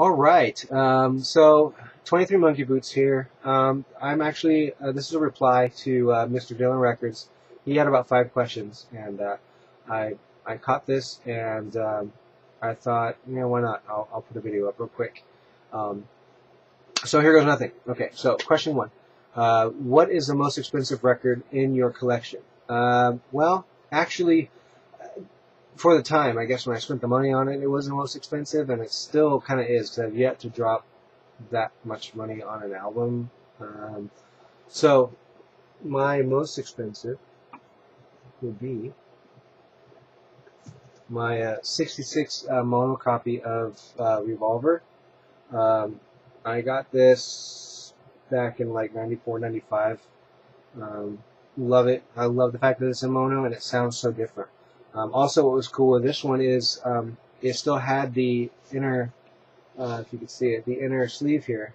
Alright, so 23 Monkey Boots here. I'm actually, this is a reply to Mr. Dylan Records. He had about 5 questions, and I I caught this, and I thought, why not? I'll put a video up real quick. Um, so here goes nothing. Okay, so question 1. What is the most expensive record in your collection? Well, actually, for the time, I guess when I spent the money on it, it was the most expensive, and it still kind of is, because I've yet to drop that much money on an album. So my most expensive would be my 66 mono copy of Revolver. I got this back in like 94, 95. Love it. I love the fact that it's in mono and it sounds so different. Also, what was cool with this one is it still had the inner, if you could see it, the inner sleeve here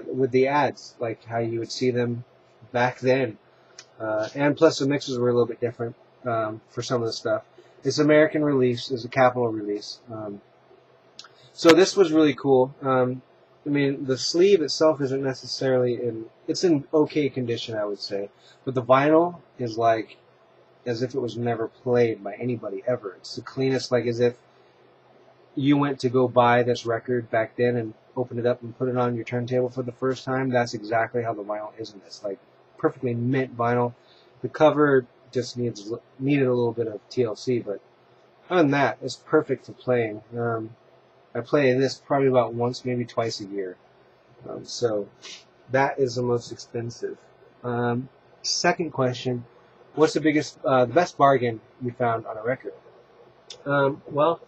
with the ads, like how you would see them back then. And plus the mixes were a little bit different for some of the stuff. It's American release, it's a Capitol release. So this was really cool. I mean, the sleeve itself isn't necessarily it's in okay condition, I would say. But the vinyl is like as if it was never played by anybody ever. It's the cleanest, like as if you went to go buy this record back then and open it up and put it on your turntable for the first time. That's exactly how the vinyl is in this. Like perfectly mint vinyl. The cover just needed a little bit of TLC, but other than that, it's perfect for playing. I play this probably about once, maybe twice a year. So that is the most expensive. Second question. What's the best bargain you found on a record? Well,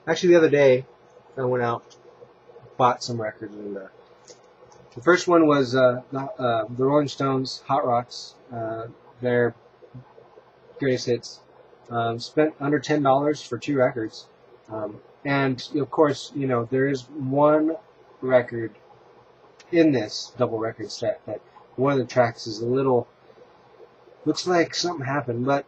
actually the other day, I went out, bought some records, and the first one was the Rolling Stones' Hot Rocks, their greatest hits. Spent under $10 for 2 records. And of course, there is one record in this double record set that one of the tracks is looks like something happened, but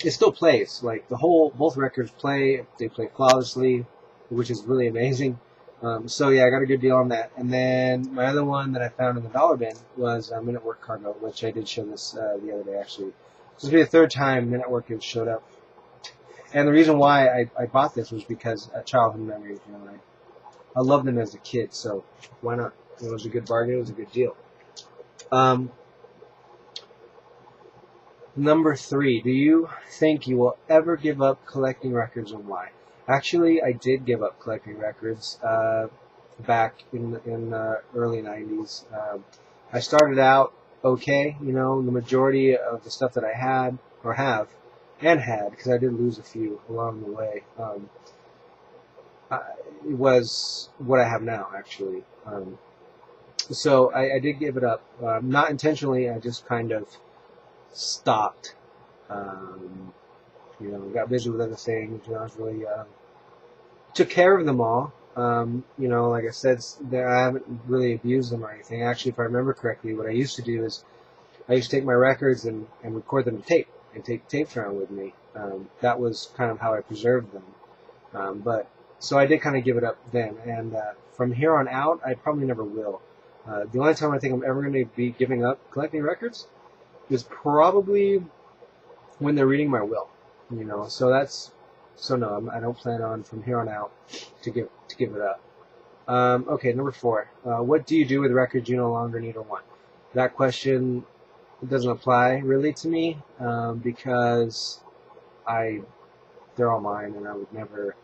it still plays. Like both records play. They play flawlessly, which is really amazing. So yeah, I got a good deal on that. And then my other one that I found in the dollar bin was Men at Work Cargo, which I did show this the other day actually. This will be the 3rd time Men at Work has showed up. And the reason why I bought this was because childhood memories. I loved them as a kid, so why not? It was a good bargain. It was a good deal. Number 3, do you think you will ever give up collecting records, and why? Actually, I did give up collecting records back in the early 90s. I started out okay, the majority of the stuff that I had, or have, and had, because I did lose a few along the way, it was what I have now, actually. So I did give it up. Not intentionally, I just kind of stopped. Got busy with other things. I was really took care of them all. Like I said, I haven't really abused them or anything. Actually, if I remember correctly, what I used to do is I used to take my records and record them to tape and take tapes around with me. That was kind of how I preserved them. So I did kind of give it up then, and from here on out, I probably never will. The only time I think I'm ever going to be giving up collecting records is probably when they're reading my will, so no, I don't plan on from here on out to give it up. Okay, number 4. What do you do with records you no longer need or want? That question doesn't apply really to me because they're all mine, and I would never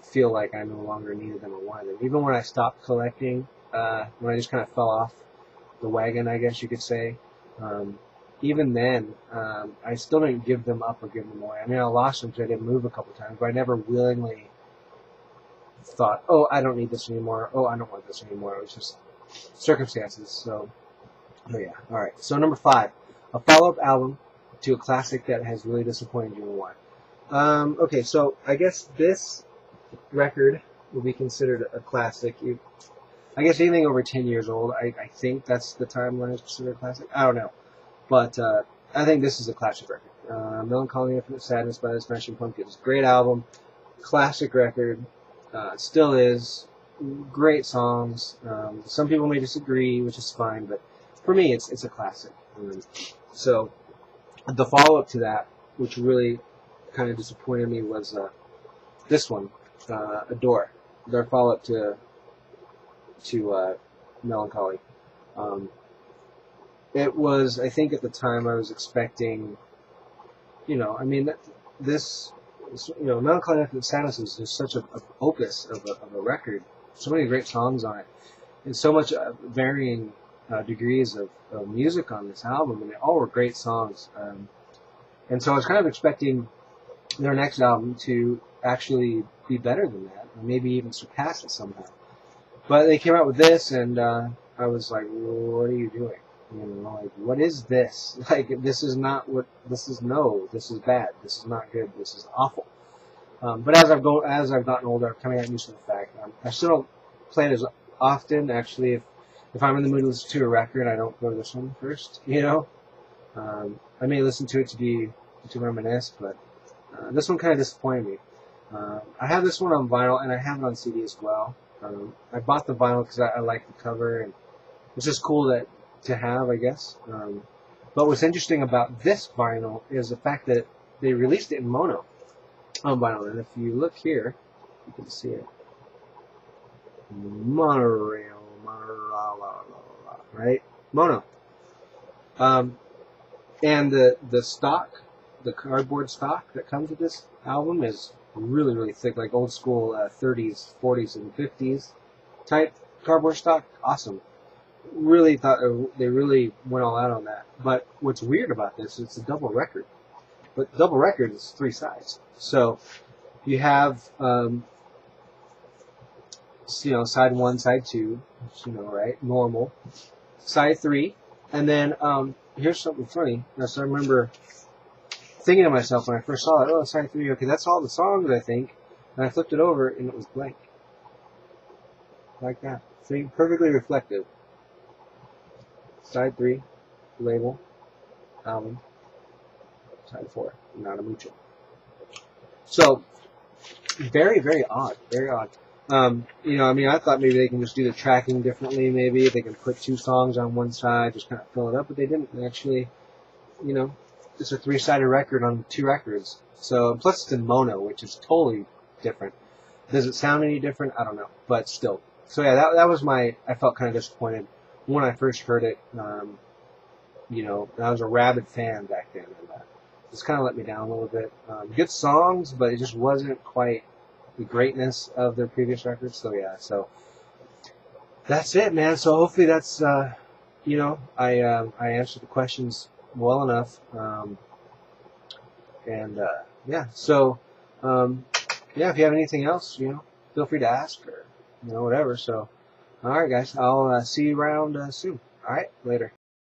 feel like I no longer needed them or wanted them. Even when I stopped collecting, when I just kind of fell off the wagon, I guess you could say. Even then, I still didn't give them up or give them away. I mean, I lost them because I didn't move a couple times, but I never willingly thought, oh, I don't need this anymore. Oh, I don't want this anymore. It was just circumstances. So yeah. All right. So number 5, a follow-up album to a classic that has really disappointed you and why. Okay, so I guess this record will be considered a classic. I guess anything over 10 years old, I think that's the time when it's considered a classic. I don't know. But I think this is a classic record. Melancholy Infinite Sadness by the Smashing Pumpkins. Great album. Classic record. Still is. Great songs. Some people may disagree, which is fine, but for me, it's a classic. So the follow-up to that, which really kind of disappointed me, was this one, Adore. Their follow-up to Melancholy. It was, I think at the time I was expecting, I mean, this, Melancholy and Sadness is just such an opus of a record. So many great songs on it, and so much varying degrees of music on this album, and they all were great songs. And so I was kind of expecting their next album to actually be better than that, or maybe even surpass it somehow. But they came out with this, and I was like, what are you doing? Like, what is this? Like, this is not what, this is bad. This is not good. This is awful. But as I've gotten older, I'm kind of gotten used to the fact. I still don't play it as often. Actually, if I'm in the mood to listen to a record, I don't go to this one first. I may listen to it to reminisce, but this one kind of disappointed me. I have this one on vinyl, and I have it on CD as well. I bought the vinyl because I like the cover, and it's just cool to have, I guess. But what's interesting about this vinyl is the fact that they released it in mono on vinyl, and if you look here, you can see it. Monorail, right? Mono. And the stock, the cardboard stock that comes with this album is really, really thick, like old school 30s, 40s, and 50s type cardboard stock. Awesome. Really thought they really went all out on that. But what's weird about this is it's a double record. But double record is 3 sides. So you have, side 1, side 2, right? Normal. Side 3. And then here's something funny. So I remember thinking to myself when I first saw it, side 3, okay, that's all the songs, I think. And I flipped it over, and it was blank. Like that. So perfectly reflective. Side 3, label, album. Side 4, not a mucho. So, very, very odd. Very odd. I thought maybe they can just do the tracking differently, maybe. They can put 2 songs on one side, just kind of fill it up, but they didn't. They actually, it's a 3-sided record on 2 records. So, plus it's in mono, which is totally different. Does it sound any different? I don't know, but still. So yeah, that was I felt kind of disappointed when I first heard it. I was a rabid fan back then, and just kind of let me down a little bit. Good songs, but it just wasn't quite the greatness of their previous records. So yeah, so that's it, man. So hopefully that's, I answered the questions well enough. Yeah, so, if you have anything else, feel free to ask or, whatever. So, alright guys, I'll see you around soon. Alright, later.